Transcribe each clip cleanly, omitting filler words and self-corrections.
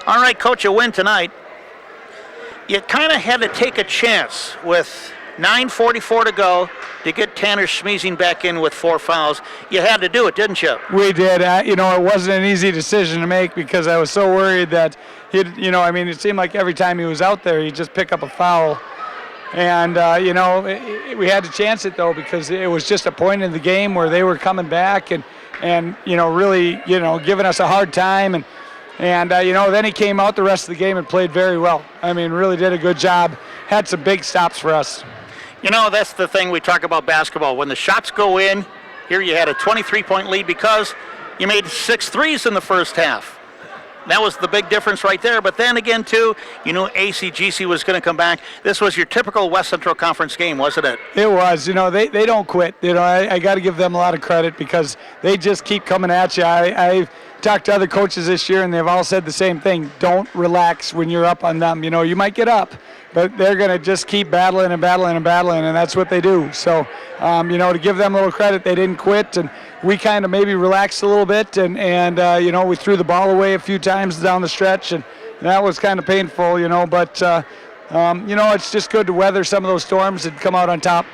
All right, Coach, a win tonight. You kind of had to take a chance with 9:44 to go to get Tanner Schmeezing back in with 4 fouls. You had to do it, didn't you? We did. It wasn't an easy decision to make because I was so worried that it seemed like every time he was out there, he'd just pick up a foul. And, we had to chance it, though, because it was just a point in the game where they were coming back and really, giving us a hard time. And then he came out the rest of the game and played very well. Really did a good job. Had some big stops for us. That's the thing we talk about basketball. When the shots go in, here you had a 23-point lead because you made 6 threes in the first half. That was the big difference right there. But then again, too, ACGC was going to come back. This was your typical West Central Conference game, wasn't it? It was. They don't quit. I got to give them a lot of credit because they just keep coming at you. I talked to other coaches this year, and they've all said the same thing. Don't relax when you're up on them. You might get up, but they're going to just keep battling and battling and battling, and that's what they do. So, to give them a little credit, they didn't quit, and we kind of maybe relaxed a little bit, and we threw the ball away a few times down the stretch, and that was kind of painful, but, it's just good to weather some of those storms and come out on top.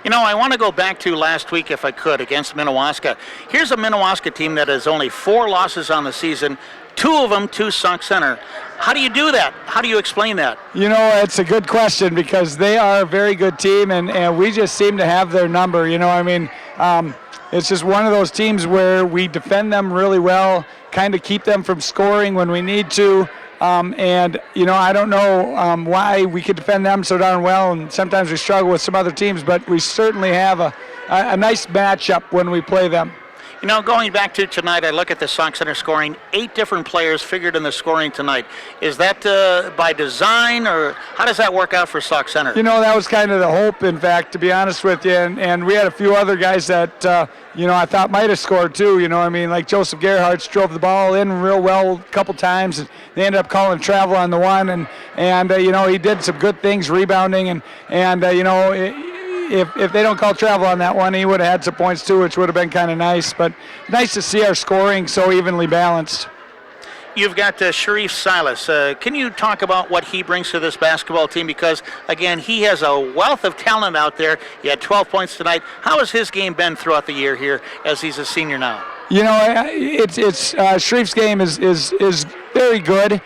I want to go back to last week, if I could, against Minnewaska. Here's a Minnewaska team that has only 4 losses on the season, 2 of them to Sauk Centre. How do you do that? How do you explain that? It's a good question because they are a very good team, and we just seem to have their number. It's just one of those teams where we defend them really well, kind of keep them from scoring when we need to. I don't know why we could defend them so darn well, and sometimes we struggle with some other teams, but we certainly have a nice matchup when we play them. Going back to tonight, I look at the Sauk Centre scoring. 8 different players figured in the scoring tonight. Is that by design, or how does that work out for Sauk Centre? That was kind of the hope, in fact, to be honest with you. And we had a few other guys that, I thought might have scored too. Like Joseph Gerhardt drove the ball in real well a couple times. And they ended up calling travel on the one. And he did some good things rebounding. If they don't call travel on that one, he would have had some points too, which would have been kind of nice. But nice to see our scoring so evenly balanced. You've got Sharif Silas. Can you talk about what he brings to this basketball team? Because, again, he has a wealth of talent out there. He had 12 points tonight. How has his game been throughout the year here as he's a senior now? It's Sharif's game is very good.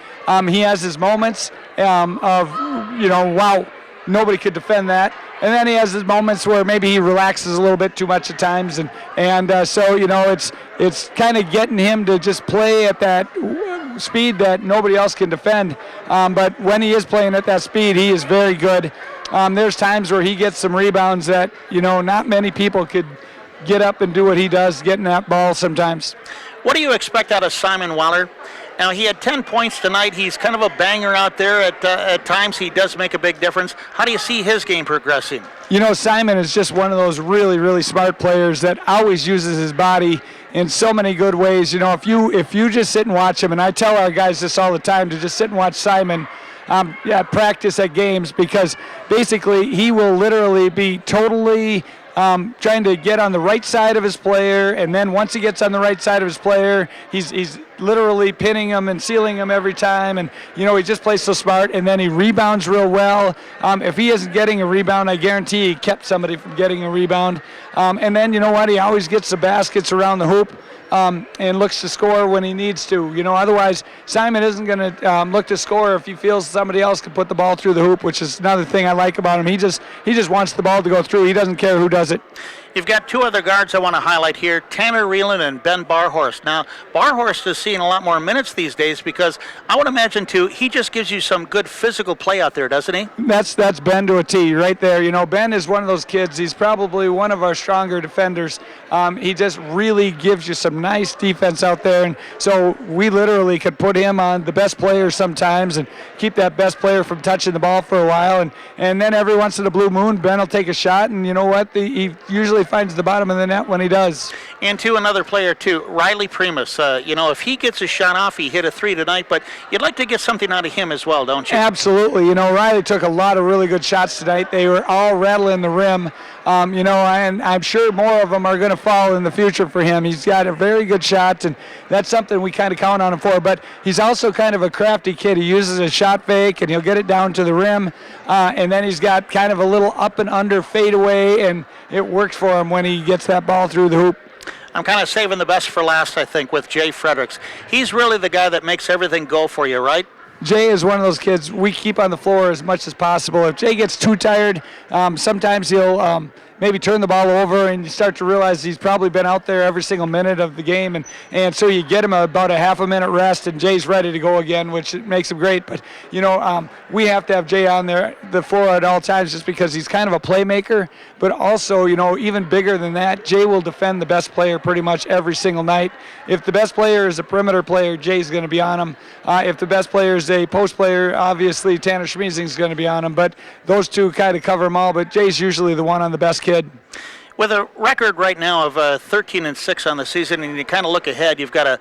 He has his moments of, wow, nobody could defend that. And then he has his moments where maybe he relaxes a little bit too much at times, so it's kind of getting him to just play at that speed that nobody else can defend. But when he is playing at that speed, he is very good. There's times where he gets some rebounds that not many people could get up and do what he does, getting that ball sometimes. What do you expect out of Simon Waller? Now, he had 10 points tonight. He's kind of a banger out there. At times, he does make a big difference. How do you see his game progressing? Simon is just one of those really, really smart players that always uses his body in so many good ways. If you just sit and watch him, and I tell our guys this all the time, to just sit and watch Simon practice at games, because basically he will literally be totally trying to get on the right side of his player, and then once he gets on the right side of his player, he's literally pinning him and sealing him every time, and he just plays so smart, and then he rebounds real well. If he isn't getting a rebound, I guarantee he kept somebody from getting a rebound. And then he always gets the baskets around the hoop. And looks to score when he needs to. Otherwise, Simon isn't going to look to score if he feels somebody else can put the ball through the hoop, which is another thing I like about him. He just wants the ball to go through. He doesn't care who does it. You've got 2 other guards I want to highlight here, Tanner Reeland and Ben Barhorst. Now, Barhorst is seeing a lot more minutes these days because I would imagine, too, he just gives you some good physical play out there, doesn't he? That's Ben to a T right there. Ben is one of those kids. He's probably one of our stronger defenders. He just really gives you some nice defense out there. And so we literally could put him on the best player sometimes and keep that best player from touching the ball for a while. And then every once in a blue moon, Ben will take a shot. And you know what? He usually finds the bottom of the net when he does. And to another player, too, Riley Primus. If he gets a shot off, he hit a 3 tonight, but you'd like to get something out of him as well, don't you? Absolutely. Riley took a lot of really good shots tonight. They were all rattling the rim. And I'm sure more of them are going to fall in the future for him. He's got a very good shot, and that's something we kind of count on him for. But he's also kind of a crafty kid. He uses a shot fake, and he'll get it down to the rim, and then he's got kind of a little up and under fadeaway, and it works for him when he gets that ball through the hoop. I'm kind of saving the best for last, I think, with Jay Fredericks. He's really the guy that makes everything go for you, right? Jay is one of those kids we keep on the floor as much as possible. If Jay gets too tired, sometimes he'll maybe turn the ball over, and you start to realize he's probably been out there every single minute of the game, and so you get him about a half a minute rest, and Jay's ready to go again, which makes him great. But we have to have Jay on the floor at all times, just because he's kind of a playmaker, but also even bigger than that, Jay will defend the best player pretty much every single night. If the best player is a perimeter player, Jay's going to be on him. If the best player is a post player, obviously Tanner Schmiesing's going to be on him, but those two kind of cover them all, but Jay's usually the one on the best kid. With a record right now of 13-6 on the season, and you kind of look ahead, you've got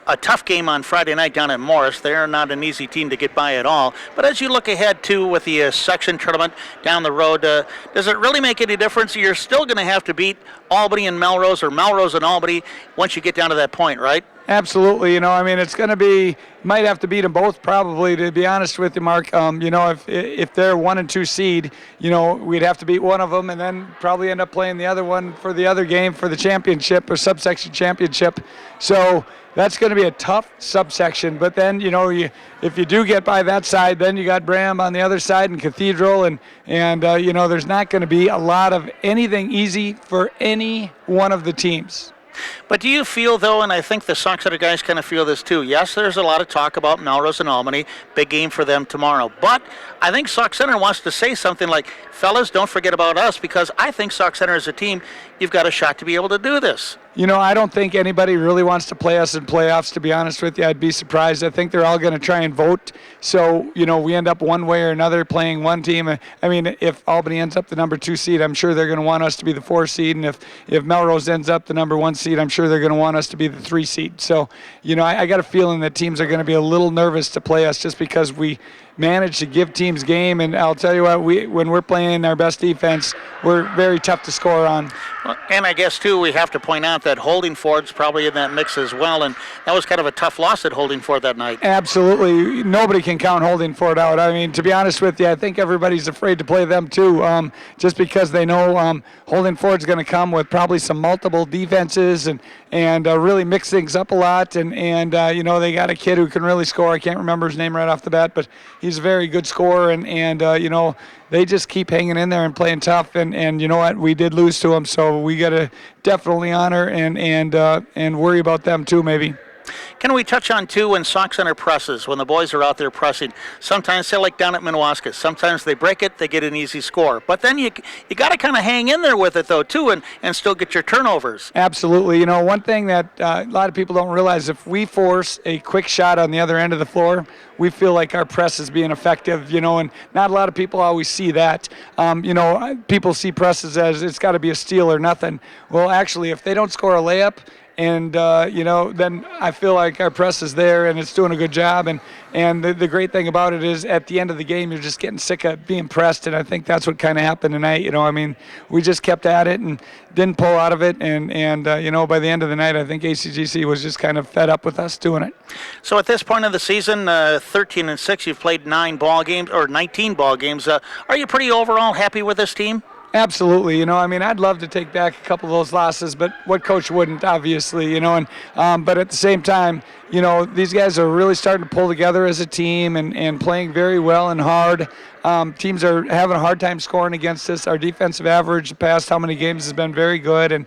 a tough game on Friday night down at Morris. They're not an easy team to get by at all. But as you look ahead, too, with the section tournament down the road, does it really make any difference? You're still going to have to beat Albany and Melrose, or Melrose and Albany, once you get down to that point, right? Absolutely. It's going to be, might have to beat them both probably, to be honest with you, Mark. If they're 1 and 2 seed, we'd have to beat one of them and then probably end up playing the other one for the other game for the championship or subsection championship. So that's going to be a tough subsection. But then, if you do get by that side, then you got Bram on the other side and Cathedral, and there's not going to be a lot of anything easy for any one of the teams. But do you feel, though, and I think the Sox Center guys kind of feel this too, yes, there's a lot of talk about Melrose and Albany, big game for them tomorrow, but I think Sox Center wants to say something like, fellas, don't forget about us, because I think Sox Center as a team, you've got a shot to be able to do this. I don't think anybody really wants to play us in playoffs, to be honest with you. I'd be surprised. I think they're all going to try and vote. So, we end up one way or another playing one team. If Albany ends up the number 2 seed, I'm sure they're going to want us to be the 4 seed. And if Melrose ends up the number 1 seed, I'm sure they're going to want us to be the 3 seed. So, I got a feeling that teams are going to be a little nervous to play us just because we manage to give teams game. And I'll tell you what, when we're playing our best defense, we're very tough to score on. And I guess, too, we have to point out that Holdingford's probably in that mix as well, and that was kind of a tough loss at Holdingford that night. Absolutely. Nobody can count Holdingford out. To be honest with you, I think everybody's afraid to play them, too, just because they know Holdingford's going to come with probably some multiple defenses and really mix things up a lot. And they got a kid who can really score. I can't remember his name right off the bat, but he's a very good scorer, and they just keep hanging in there and playing tough, and you know what? We did lose to them, so we got to definitely honor and worry about them too, maybe. Can we touch on, too, when Sox Center presses, when the boys are out there pressing? Sometimes they're like down at Minnewaska. Sometimes they break it, they get an easy score. But then you got to kind of hang in there with it, though, too, and still get your turnovers. Absolutely. One thing that a lot of people don't realize, if we force a quick shot on the other end of the floor, we feel like our press is being effective, and not a lot of people always see that. People see presses as it's got to be a steal or nothing. Well, actually, if they don't score a layup, and then I feel like our press is there and it's doing a good job. And the great thing about it is, at the end of the game, you're just getting sick of being pressed. And I think that's what kind of happened tonight. We just kept at it and didn't pull out of it. And by the end of the night, I think ACGC was just kind of fed up with us doing it. So at this point of the season, 13-6, you've played 19 ball games. Are you pretty overall happy with this team? Absolutely. I'd love to take back a couple of those losses, but what coach wouldn't, obviously, but at the same time, these guys are really starting to pull together as a team and playing very well and hard. Teams are having a hard time scoring against us. Our defensive average the past how many games has been very good, and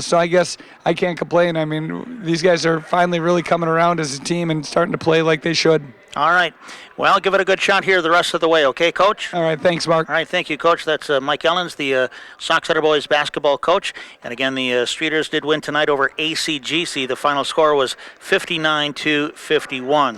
so I guess I can't complain. These guys are finally really coming around as a team and starting to play like they should. All right. Well, give it a good shot here the rest of the way, okay, Coach? All right. Thanks, Mark. All right. Thank you, Coach. That's Mike Ellens, the Sox Center boys basketball coach. And again, the Streeters did win tonight over ACGC. The final score was 59-51.